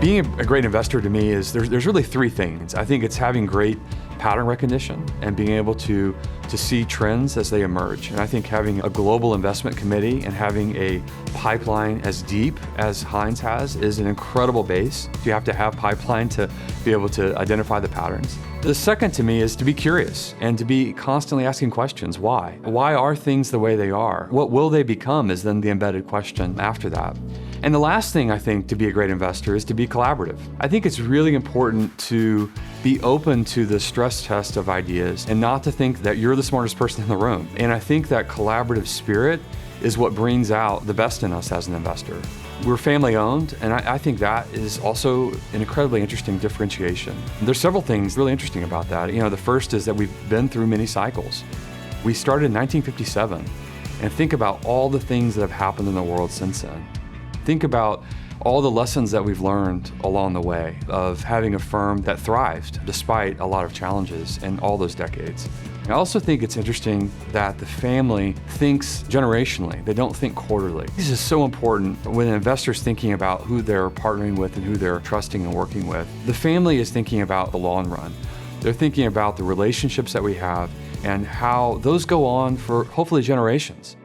Being a great investor to me is there's really three things. I think it's having great pattern recognition and being able to see trends as they emerge. And I think having a global investment committee and having a pipeline as deep as Hines has is an incredible base. You have to have pipeline to be able to identify the patterns. The second to me is to be curious and to be constantly asking questions. Why? Why are things the way they are? What will they become is then the embedded question after that. And the last thing I think to be a great investor is to be collaborative. I think it's really important to be open to the stress test of ideas and not to think that you're the smartest person in the room. And I think that collaborative spirit is what brings out the best in us as an investor. We're family owned, and I think that is also an incredibly interesting differentiation. There's several things really interesting about that. The first is that we've been through many cycles. We started in 1957, and think about all the things that have happened in the world since then. Think about all the lessons that we've learned along the way of having a firm that thrived despite a lot of challenges in all those decades. I also think it's interesting that the family thinks generationally. They don't think quarterly. This is so important when an investor's thinking about who they're partnering with and who they're trusting and working with. The family is thinking about the long run. They're thinking about the relationships that we have and how those go on for hopefully generations.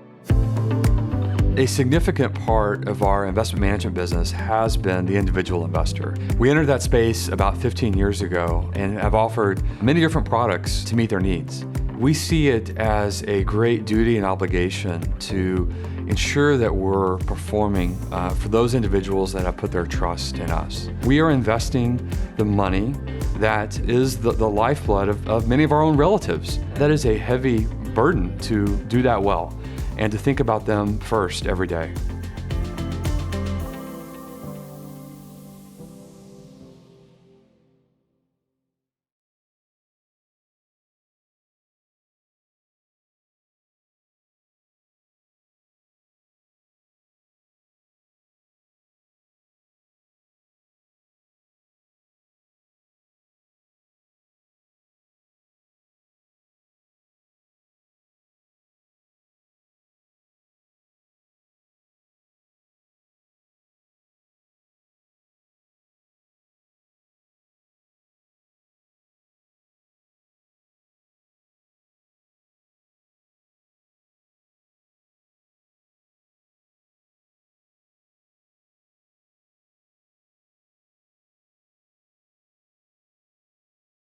A significant part of our investment management business has been the individual investor. We entered that space about 15 years ago and have offered many different products to meet their needs. We see it as a great duty and obligation to ensure that we're performing for those individuals that have put their trust in us. We are investing the money that is the lifeblood of many of our own relatives. That is a heavy burden to do that well and to think about them first every day.